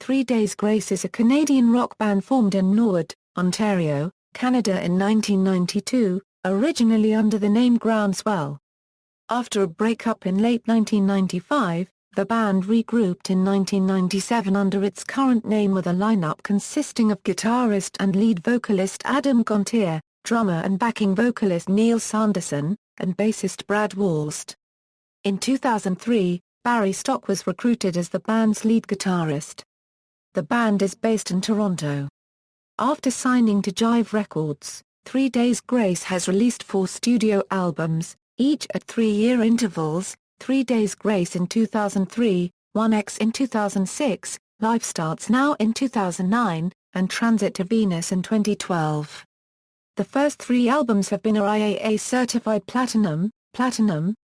3 Days Grace is a Canadian rock band formed in Norwood, Ontario, Canada in 1992, originally under the name Groundswell. After a breakup in late 1995, the band regrouped in 1997 under its current name with a lineup consisting of guitarist and lead vocalist Adam Gontier, drummer and backing vocalist Neil Sanderson, and bassist Brad Walst. In 2003, Barry Stock was recruited as the band's lead guitarist. The band is based in Toronto. After signing to Jive Records, 3 Days Grace has released 4 studio albums, each at 3-year intervals: 3 Days Grace in 2003, 1X in 2006, Life Starts Now in 2009, and Transit to Venus in 2012. The first 3 albums have been RIAA certified platinum,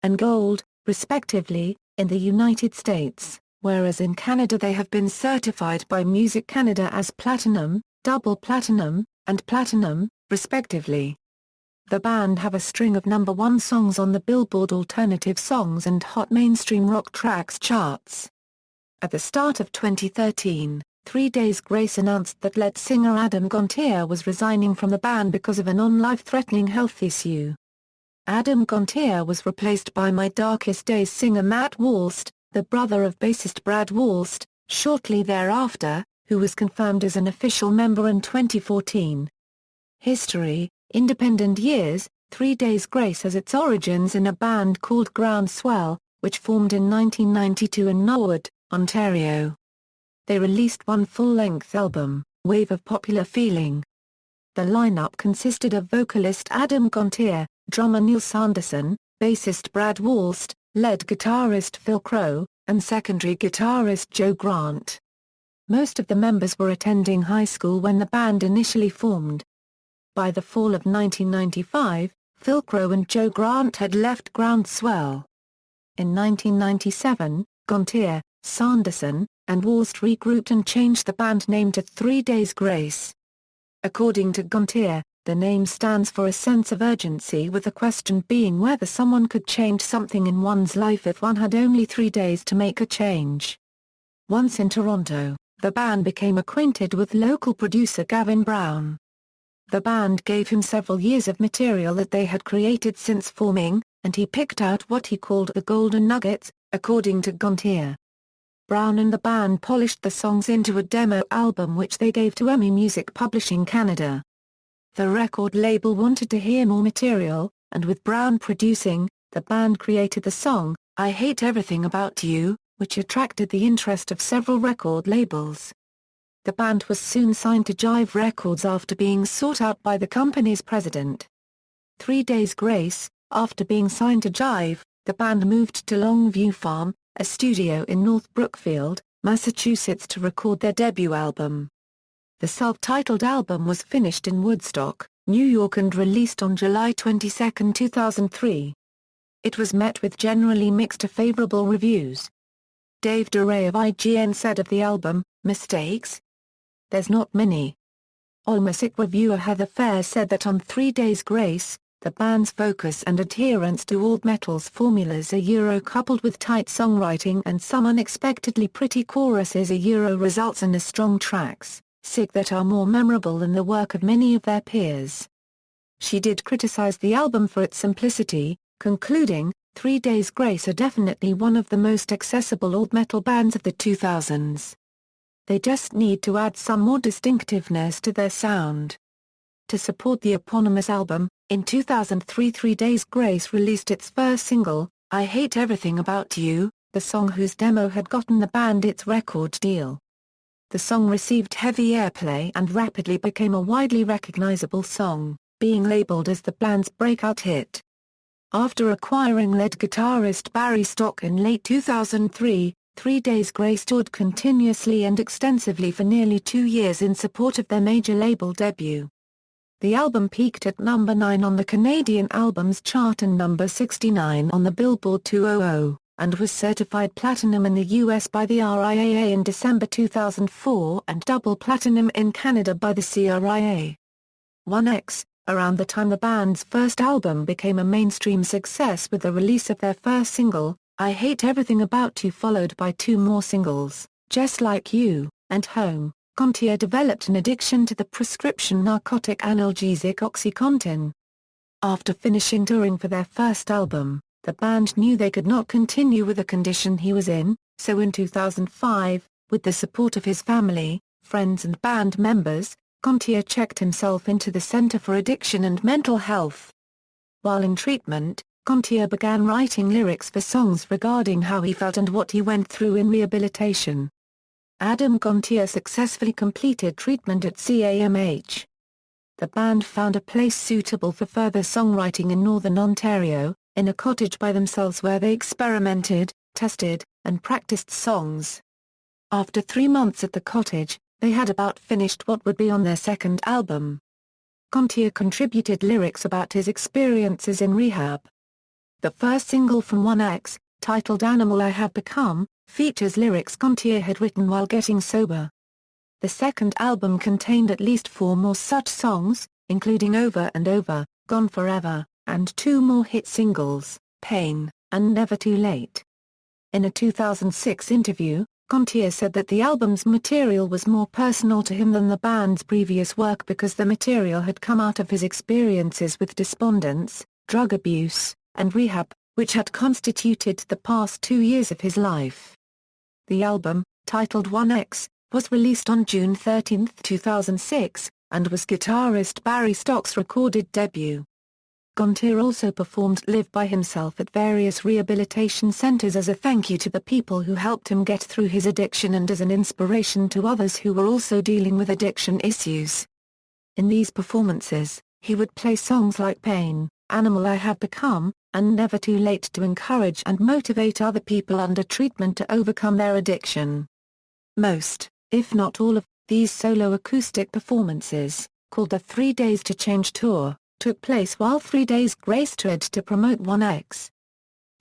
and gold, respectively, in the United States, whereas in Canada they have been certified by Music Canada as platinum, double platinum, and platinum, respectively. The band have a string of #1 songs on the Billboard Alternative Songs and Hot Mainstream Rock Tracks charts. At the start of 2013, 3 Days Grace announced that lead singer Adam Gontier was resigning from the band because of an life-threatening health issue. Adam Gontier was replaced by My Darkest Days singer Matt Walst, the brother of bassist Brad Walst, shortly thereafter, who was confirmed as an official member in 2014. History: Independent years: 3 Days Grace has its origins in a band called Groundswell, which formed in 1992 in Norwood, Ontario. They released one full-length album, Wave of Popular Feeling. The lineup consisted of vocalist Adam Gontier, drummer Neil Sanderson, bassist Brad Walst, lead guitarist Phil Crow, and secondary guitarist Joe Grant. Most of the members were attending high school when the band initially formed. By the fall of 1995, Phil Crow and Joe Grant had left Groundswell. In 1997, Gontier, Sanderson, and Walst regrouped and changed the band name to 3 Days Grace. According to Gontier, the name stands for a sense of urgency, with the question being whether someone could change something in one's life if one had only 3 days to make a change. Once in Toronto, the band became acquainted with local producer Gavin Brown. The band gave him several years of material that they had created since forming, and he picked out what he called the golden nuggets, according to Gontier. Brown and the band polished the songs into a demo album which they gave to EMI Music Publishing Canada. The record label wanted to hear more material, and with Brown producing, the band created the song, I Hate Everything About You, which attracted the interest of several record labels. The band was soon signed to Jive Records after being sought out by the company's president. 3 Days Grace: After being signed to Jive, the band moved to Longview Farm, a studio in North Brookfield, Massachusetts, to record their debut album. The self-titled album was finished in Woodstock, New York and released on July 22, 2003. It was met with generally mixed to favorable reviews. Dave DeRay of IGN said of the album, "Mistakes? There's not many." AllMusic reviewer Heather Fair said that on 3 Days Grace, the band's focus and adherence to old metal's formulas coupled with tight songwriting and some unexpectedly pretty choruses results in strong tracks, that are more memorable than the work of many of their peers. She did criticize the album for its simplicity, concluding, 3 Days Grace are definitely one of the most accessible old metal bands of the 2000s. They just need to add some more distinctiveness to their sound. To support the eponymous album, in 2003 3 Days Grace released its first single, I Hate Everything About You, the song whose demo had gotten the band its record deal. The song received heavy airplay and rapidly became a widely recognizable song, being labeled as the band's breakout hit. After acquiring lead guitarist Barry Stock in late 2003, 3 Days Grace toured continuously and extensively for nearly 2 years in support of their major label debut. The album peaked at number 9 on the Canadian Albums Chart and number 69 on the Billboard 200, and was certified platinum in the US by the RIAA in December 2004 and double platinum in Canada by the RIAA. 1X, around the time the band's first album became a mainstream success with the release of their first single, I Hate Everything About You, followed by 2 more singles, Just Like You, and home, Gontier developed an addiction to the prescription narcotic analgesic OxyContin. After finishing touring for their first album, the band knew they could not continue with the condition he was in, so in 2005, with the support of his family, friends and band members, Gontier checked himself into the Center for Addiction and Mental Health. While in treatment, Gontier began writing lyrics for songs regarding how he felt and what he went through in rehabilitation. Adam Gontier successfully completed treatment at CAMH. The band found a place suitable for further songwriting in northern Ontario, in a cottage by themselves where they experimented, tested, and practiced songs. After 3 months at the cottage, they had about finished what would be on their second album. Gontier contributed lyrics about his experiences in rehab. The first single from 1X, titled Animal I Have Become, features lyrics Gontier had written while getting sober. The second album contained at least 4 more such songs, including Over and Over, Gone Forever, and 2 more hit singles, Pain, and Never Too Late. In a 2006 interview, Gontier said that the album's material was more personal to him than the band's previous work because the material had come out of his experiences with despondence, drug abuse, and rehab, which had constituted the past 2 years of his life. The album, titled 1X, was released on June 13, 2006, and was guitarist Barry Stock's recorded debut. Gontier also performed live by himself at various rehabilitation centers as a thank you to the people who helped him get through his addiction and as an inspiration to others who were also dealing with addiction issues. In these performances, he would play songs like Pain, Animal I Have Become, and Never Too Late to encourage and motivate other people under treatment to overcome their addiction. Most, if not all of, these solo acoustic performances, called the 3 Days to Change Tour, took place while 3 Days Grace toured to promote 1X.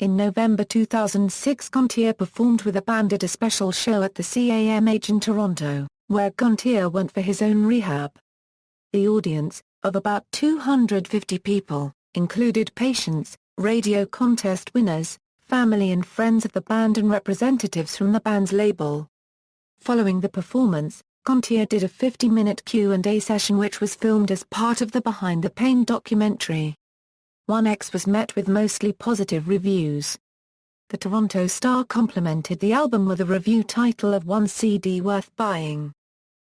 In November 2006 Gontier performed with a band at a special show at the CAMH in Toronto, where Gontier went for his own rehab. The audience, of about 250 people, included patients, radio contest winners, family and friends of the band and representatives from the band's label. Following the performance, Gontier did a 50-minute Q&A session which was filmed as part of the Behind the Pain documentary. 1X was met with mostly positive reviews. The Toronto Star complimented the album with a review title of "One CD Worth Buying,"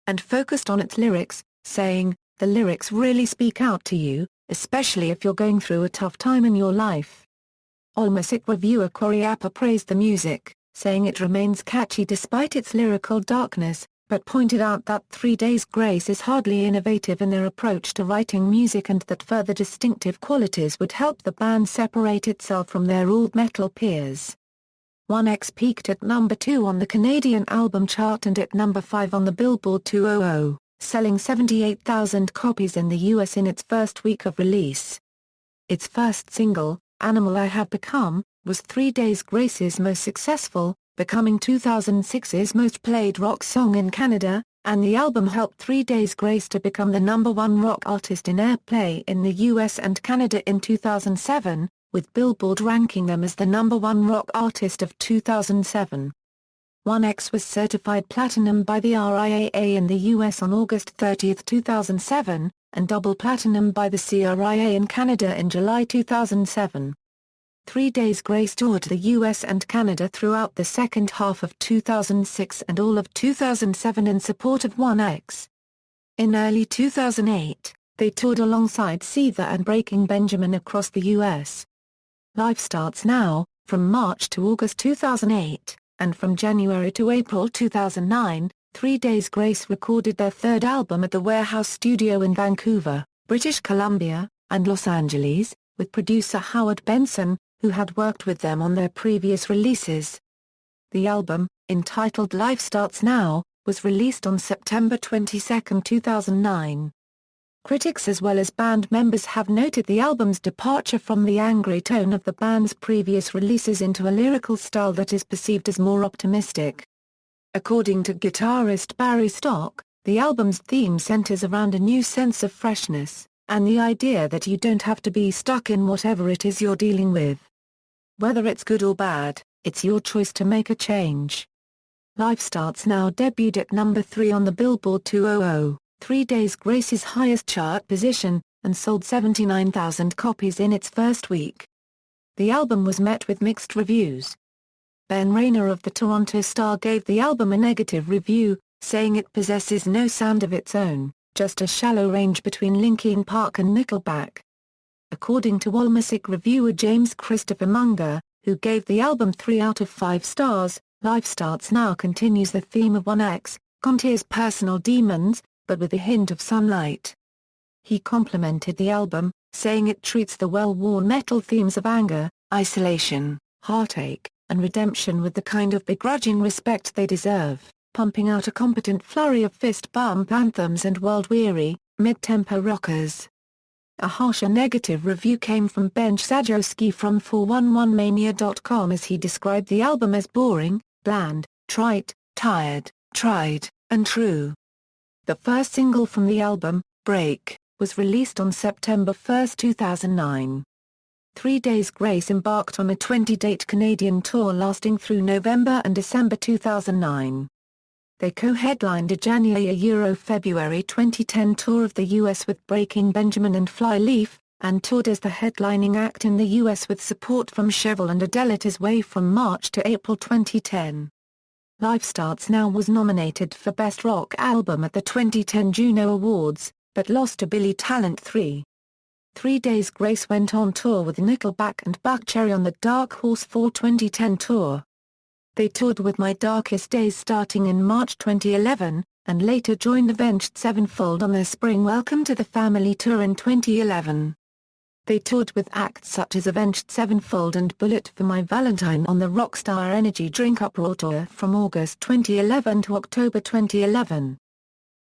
and focused on its lyrics, saying, "The lyrics really speak out to you, especially if you're going through a tough time in your life." AllMusic reviewer RIAA praised the music, saying it remains catchy despite its lyrical darkness, but pointed out that 3 Days Grace is hardly innovative in their approach to writing music and that further distinctive qualities would help the band separate itself from their old metal peers. 1X peaked at number 2 on the Canadian album chart and at number 5 on the Billboard 200, selling 78,000 copies in the US in its first week of release. Its first single, Animal I Have Become, was 3 Days Grace's most successful, becoming 2006's most played rock song in Canada, and the album helped 3 Days Grace to become the #1 rock artist in airplay in the US and Canada in 2007, with Billboard ranking them as the #1 rock artist of 2007. 1X was certified platinum by the RIAA in the US on August 30, 2007, and double platinum by the RIAA in Canada in July 2007. 3 Days Grace toured the US and Canada throughout the second half of 2006 and all of 2007 in support of 1X. In early 2008, they toured alongside Seether and Breaking Benjamin across the US. Life Starts Now, from March to August 2008, and from January to April 2009, 3 Days Grace recorded their third album at the Warehouse Studio in Vancouver, British Columbia, and Los Angeles, with producer Howard Benson, who had worked with them on their previous releases. The album, entitled Life Starts Now, was released on September 22, 2009. Critics as well as band members have noted the album's departure from the angry tone of the band's previous releases into a lyrical style that is perceived as more optimistic. According to guitarist Barry Stock, the album's theme centers around a new sense of freshness, and the idea that you don't have to be stuck in whatever it is you're dealing with. Whether it's good or bad, it's your choice to make a change. Life Starts Now debuted at number 3 on the Billboard 200, 3 Days Grace's highest chart position, and sold 79,000 copies in its first week. The album was met with mixed reviews. Ben Rayner of the Toronto Star gave the album a negative review, saying it possesses no sound of its own, just a shallow range between Linkin Park and Nickelback. According to AllMusic reviewer James Christopher Munger, who gave the album 3 out of 5 stars, Life Starts Now continues the theme of one ex, Gontier's personal demons, but with a hint of sunlight. He complimented the album, saying it treats the well-worn metal themes of anger, isolation, heartache, and redemption with the kind of begrudging respect they deserve, pumping out a competent flurry of fist bump anthems and world-weary, mid-tempo rockers. A harsher negative review came from Ben Sajowski from 411mania.com as he described the album as boring, bland, trite, tired, tried, and true. The first single from the album, Break, was released on September 1, 2009. 3 Days Grace embarked on a 20-date Canadian tour lasting through November and December 2009. They co-headlined a January-February 2010 tour of the US with Breaking Benjamin and Flyleaf, and toured as the headlining act in the US with support from Chevelle and Adele It Is Way from March to April 2010. Life Starts Now was nominated for Best Rock Album at the 2010 Juno Awards, but lost to Billy Talent 3. 3 Days Grace went on tour with Nickelback and Buckcherry on the Dark Horse 4 2010 tour. They toured with My Darkest Days starting in March 2011, and later joined Avenged Sevenfold on their Spring Welcome to the Family tour in 2011. They toured with acts such as Avenged Sevenfold and Bullet for My Valentine on the Rockstar Energy Drink Up Raw tour from August 2011 to October 2011.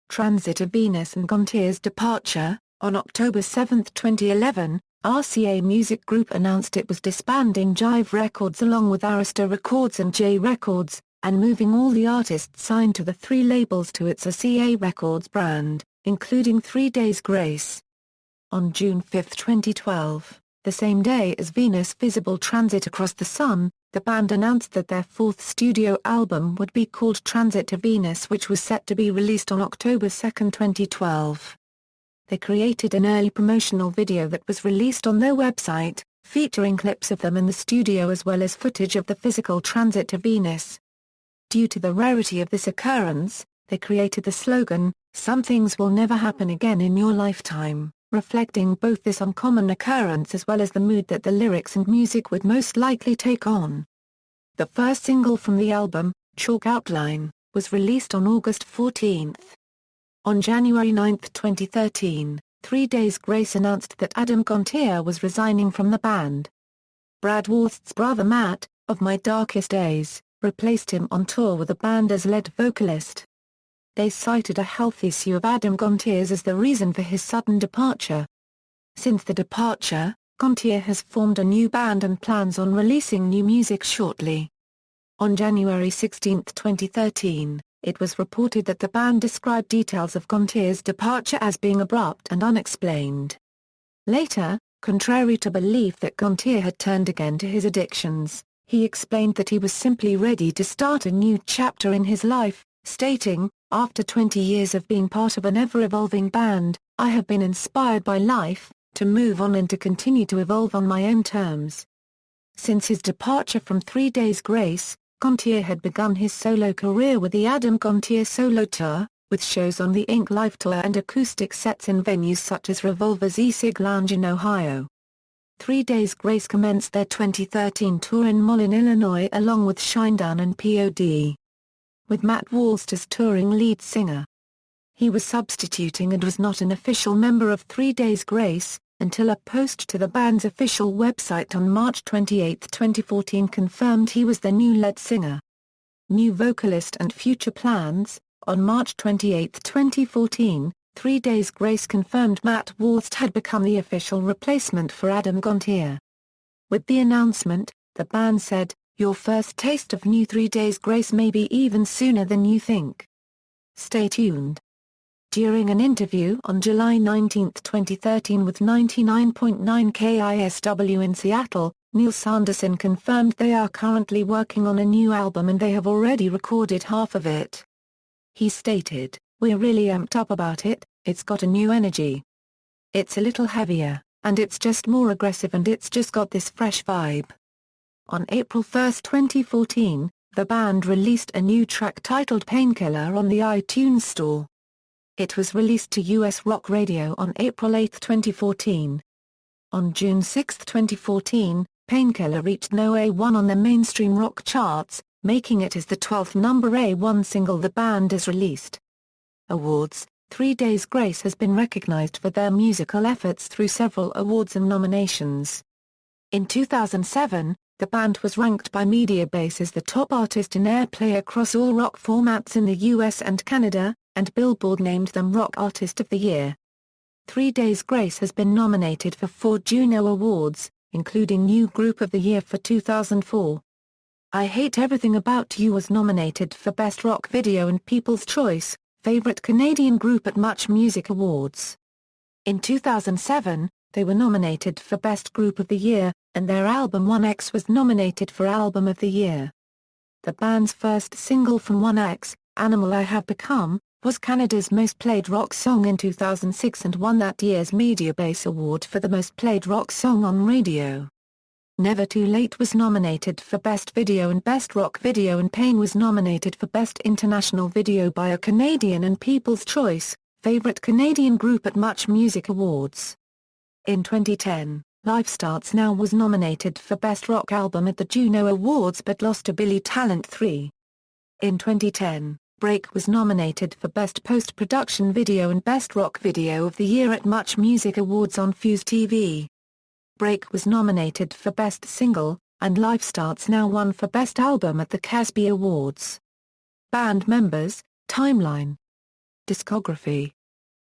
Transit of Venus and Gontier's departure. On October 7, 2011, RCA Music Group announced it was disbanding Jive Records along with Arista Records and J Records, and moving all the artists signed to the 3 labels to its RCA Records brand, including 3 Days Grace. On June 5, 2012, the same day as Venus' visible transit across the sun, the band announced that their 4th studio album would be called Transit to Venus, which was set to be released on October 2, 2012. They created an early promotional video that was released on their website, featuring clips of them in the studio as well as footage of the physical transit to Venus. Due to the rarity of this occurrence, they created the slogan, "Some things will never happen again in your lifetime," reflecting both this uncommon occurrence as well as the mood that the lyrics and music would most likely take on. The first single from the album, Chalk Outline, was released on August 14. On January 9, 2013, 3 Days Grace announced that Adam Gontier was resigning from the band. Brad Walst's brother Matt, of My Darkest Days, replaced him on tour with the band as lead vocalist. They cited a health issue of Adam Gontier's as the reason for his sudden departure. Since the departure, Gontier has formed a new band and plans on releasing new music shortly. On January 16, 2013, it was reported that the band described details of Gontier's departure as being abrupt and unexplained. Later, contrary to belief that Gontier had turned again to his addictions, he explained that he was simply ready to start a new chapter in his life, stating, "After 20 years of being part of an ever-evolving band, I have been inspired by life, to move on and to continue to evolve on my own terms." Since his departure from 3 Days Grace, Gontier had begun his solo career with the Adam Gontier Solo Tour, with shows on the Ink Live Tour and acoustic sets in venues such as Revolver's E-Cig Lounge in Ohio. 3 Days Grace commenced their 2013 tour in Moline, Illinois along with Shinedown and POD. With Matt Walst as touring lead singer. He was substituting and was not an official member of 3 Days Grace, until a post to the band's official website on March 28, 2014 confirmed he was the new lead singer. New vocalist and future plans. On March 28, 2014, 3 Days Grace confirmed Matt Walst had become the official replacement for Adam Gontier. With the announcement, the band said, "Your first taste of new 3 Days Grace may be even sooner than you think. Stay tuned." During an interview on July 19, 2013 with 99.9 KISW in Seattle, Neil Sanderson confirmed they are currently working on a new album and they have already recorded half of it. He stated, "We're really amped up about it, it's got a new energy. It's a little heavier, and it's just more aggressive and it's just got this fresh vibe." On April 1, 2014, the band released a new track titled Painkiller on the iTunes Store. It was released to US rock radio on April 8, 2014. On June 6, 2014, Painkiller reached no A1 on the mainstream rock charts, making it as the 12th number A1 single the band has released. Awards: 3 Days Grace has been recognized for their musical efforts through several awards and nominations. In 2007, the band was ranked by Mediabase as the top artist in airplay across all rock formats in the US and Canada, and Billboard named them Rock Artist of the Year. 3 Days Grace has been nominated for 4 Juno Awards, including New Group of the Year for 2004. I Hate Everything About You was nominated for Best Rock Video and People's Choice, Favorite Canadian Group at Much Music Awards. In 2007, they were nominated for Best Group of the Year, and their album 1X was nominated for Album of the Year. The band's first single from 1X, Animal I Have Become, was Canada's most played rock song in 2006 and won that year's Mediabase Award for the most played rock song on radio. Never Too Late was nominated for Best Video and Best Rock Video, and Pain was nominated for Best International Video by a Canadian and People's Choice, Favorite Canadian Group at Much Music Awards. In 2010, Life Starts Now was nominated for Best Rock Album at the Juno Awards but lost to Billy Talent 3. In 2010, Break was nominated for Best Post-Production Video and Best Rock Video of the Year at Much Music Awards on Fuse TV. Break was nominated for Best Single, and Life Starts Now won for Best Album at the Casby Awards. Band members, timeline. Discography.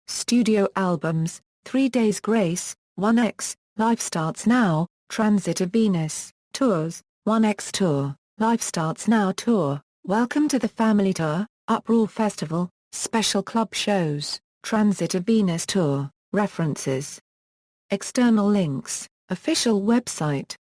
Studio albums: 3 Days Grace, 1X, Life Starts Now, Transit of Venus, Tours, 1X Tour, Life Starts Now Tour, Welcome to the Family Tour, Uproar Festival, Special Club Shows, Transit of Venus Tour. References. External links: official website,